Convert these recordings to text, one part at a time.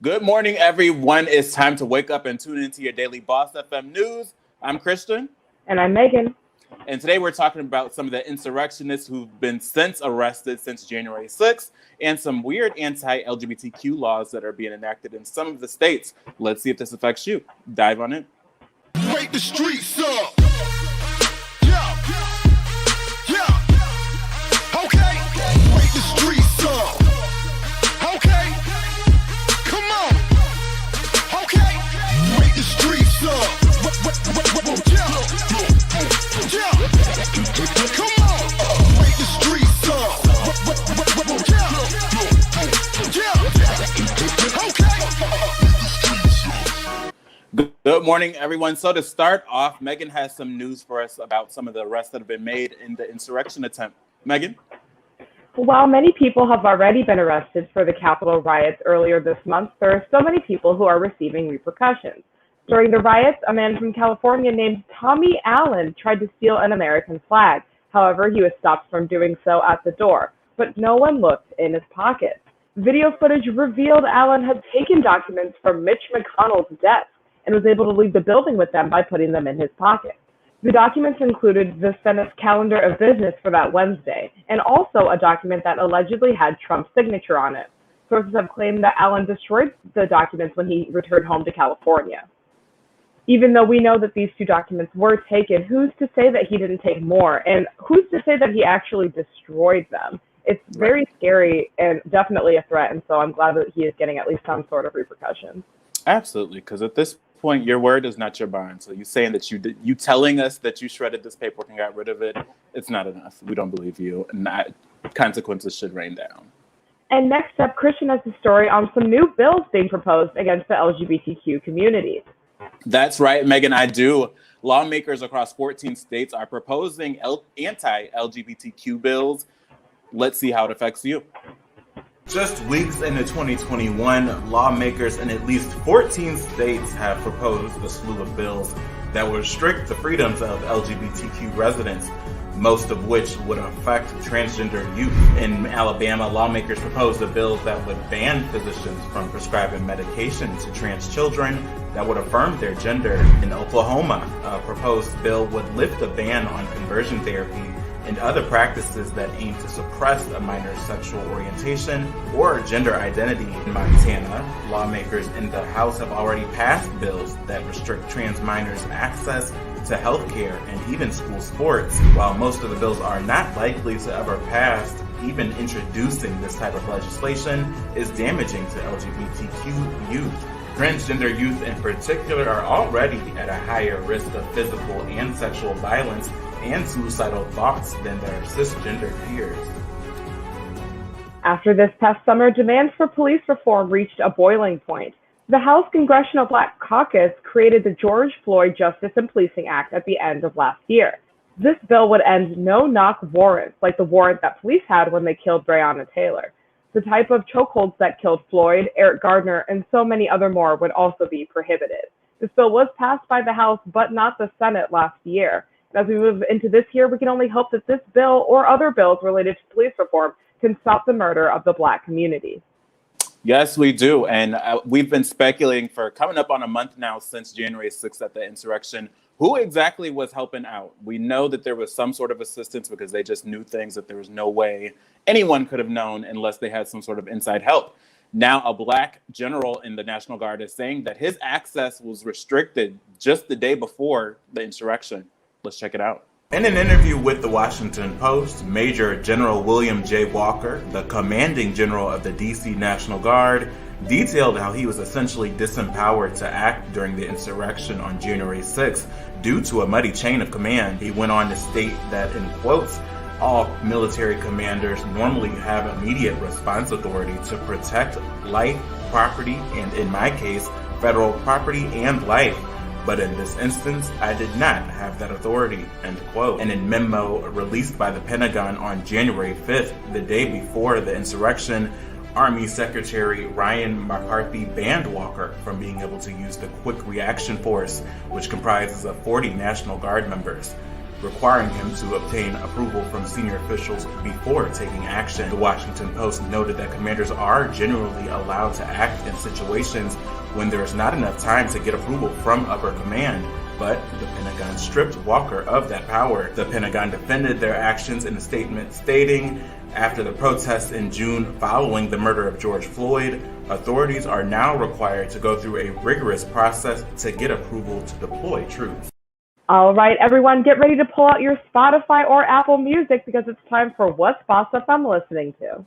Good morning, everyone. It's time to wake up and tune into your daily Boss FM news. I'm Kristian. And I'm Megan. And today we're talking about some of the insurrectionists who've been arrested since January 6th and some weird anti-LGBTQ laws that are being enacted in some of the states. Let's see if this affects you. Dive on in. Wake the streets up. Okay. Wake the streets up. Okay. Come on. Okay. Wake the streets up. Come on. Wake the streets up. Okay. Good morning, everyone. So to start off, Megan has some news for us about some of the arrests that have been made in the insurrection attempt. Megan? While many people have already been arrested for the Capitol riots earlier this month, there are still many people who are receiving repercussions. During the riots, a man from California named Tommy Allen tried to steal an American flag. However, he was stopped from doing so at the door, but no one looked in his pockets. Video footage revealed Allen had taken documents from Mitch McConnell's desk and was able to leave the building with them by putting them in his pocket. The documents included the Senate's calendar of business for that Wednesday, and also a document that allegedly had Trump's signature on it. Sources have claimed that Allen destroyed the documents when he returned home to California. Even though we know that these two documents were taken, who's to say that he didn't take more? And who's to say that he actually destroyed them? It's very scary and definitely a threat, and so I'm glad that he is getting at least some sort of repercussions. Absolutely, because at this point, your word is not your bond. So you saying that you telling us that you shredded this paperwork and got rid of it, it's not enough. We don't believe you, and consequences should rain down. And next up, Kristian has a story on some new bills being proposed against the LGBTQ community. That's right, Megan, I do. Lawmakers across 14 states are proposing anti-LGBTQ bills. Let's see how it affects you. Just weeks into 2021, lawmakers in at least 14 states have proposed a slew of bills that would restrict the freedoms of LGBTQ residents, most of which would affect transgender youth. In Alabama, lawmakers proposed a bill that would ban physicians from prescribing medication to trans children that would affirm their gender. In Oklahoma, a proposed bill would lift a ban on conversion therapy and other practices that aim to suppress a minor's sexual orientation or gender identity. In Montana, lawmakers in the House have already passed bills that restrict trans minors' access to health care and even school sports. While most of the bills are not likely to ever pass, even introducing this type of legislation is damaging to LGBTQ youth. Transgender youth in particular are already at a higher risk of physical and sexual violence and suicidal thoughts than their cisgender peers. After this past summer, demands for police reform reached a boiling point. The House Congressional Black Caucus created the Floyd Justice and Policing Act at the end of last year. This bill would end no-knock warrants, like the warrant that police had when they killed Breonna Taylor. The type of chokeholds that killed Floyd, Eric Gardner, and so many other more would also be prohibited. This bill was passed by the House, but not the Senate last year. As we move into this year, we can only hope that this bill or other bills related to police reform can stop the murder of the Black community. Yes, we do. And we've been speculating for coming up on a month now since January 6th at the insurrection. Who exactly was helping out? We know that there was some sort of assistance because they just knew things that there was no way anyone could have known unless they had some sort of inside help. Now, a Black general in the National Guard is saying that his access was restricted just the day before the insurrection. Let's check it out. In an interview with the Washington Post, Major General William J. Walker, the commanding general of the D.C. National Guard, detailed how he was essentially disempowered to act during the insurrection on January 6th due to a muddy chain of command. He went on to state that, in quotes, all military commanders normally have immediate response authority to protect life, property, and in my case, federal property and life. But in this instance, I did not have that authority, end quote. In a memo released by the Pentagon on January 5th, the day before the insurrection, Army Secretary Ryan McCarthy banned Walker from being able to use the Quick Reaction Force, which comprises of 40 National Guard members. requiring him to obtain approval from senior officials before taking action. The Washington Post noted that commanders are generally allowed to act in situations when there is not enough time to get approval from upper command, but the Pentagon stripped Walker of that power. The Pentagon defended their actions in a statement stating, after the protests in June following the murder of George Floyd, authorities are now required to go through a rigorous process to get approval to deploy troops. All right, everyone, get ready to pull out your Spotify or Apple Music because it's time for What's BossFM Listening To?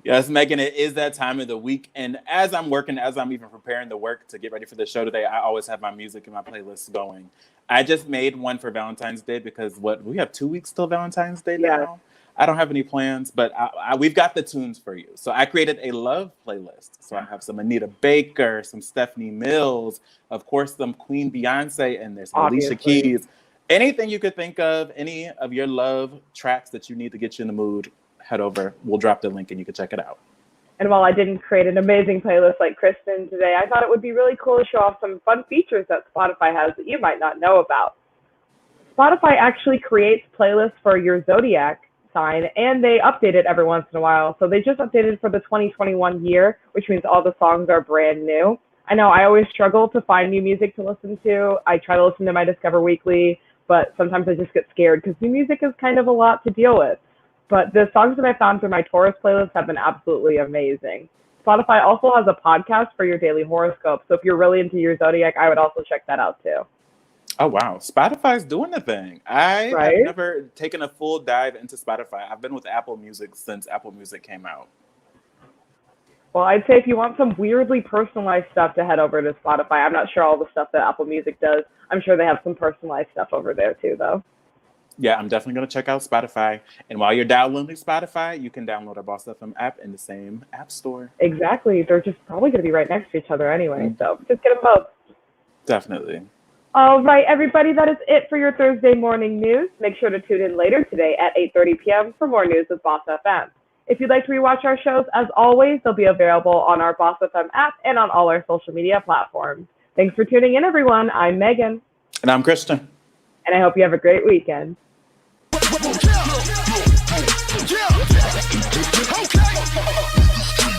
Yes, Megan, it is that time of the week. And as I'm even preparing the work to get ready for the show today, I always have my music and my playlists going. I just made one for Valentine's Day because we have 2 weeks till Valentine's Day now. Yeah. I don't have any plans, but we've got the tunes for you. So I created a love playlist. So I have some Anita Baker, some Stephanie Mills, of course, some Queen Beyonce, and there's Alicia Keys. Anything you could think of, any of your love tracks that you need to get you in the mood, head over. We'll drop the link and you can check it out. And while I didn't create an amazing playlist like Kristian today, I thought it would be really cool to show off some fun features that Spotify has that you might not know about. Spotify actually creates playlists for your zodiac sign, and they update it every once in a while. So they just updated for the 2021 year, which means all the songs are brand new. I know I always struggle to find new music to listen to. I try to listen to my Discover Weekly, but sometimes I just get scared because new music is kind of a lot to deal with. But the songs that I found through my Taurus playlist have been absolutely amazing. Spotify also has a podcast for your daily horoscope. So if you're really into your zodiac, I would also check that out too. Oh, wow. Spotify's doing the thing. I have never taken a full dive into Spotify. I've been with Apple Music since Apple Music came out. Well, I'd say if you want some weirdly personalized stuff to head over to Spotify. I'm not sure all the stuff that Apple Music does. I'm sure they have some personalized stuff over there too, though. Yeah, I'm definitely going to check out Spotify. And while you're downloading Spotify, you can download our BossFM app in the same app store. Exactly. They're just probably going to be right next to each other anyway. So just get them both. Definitely. All right, everybody, that is it for your Thursday morning news. Make sure to tune in later today at 8:30 p.m. for more news with Boss FM. If you'd like to rewatch our shows, as always, they'll be available on our Boss FM app and on all our social media platforms. Thanks for tuning in, everyone. I'm Megan. And I'm Kristian. And I hope you have a great weekend. Yeah. Okay.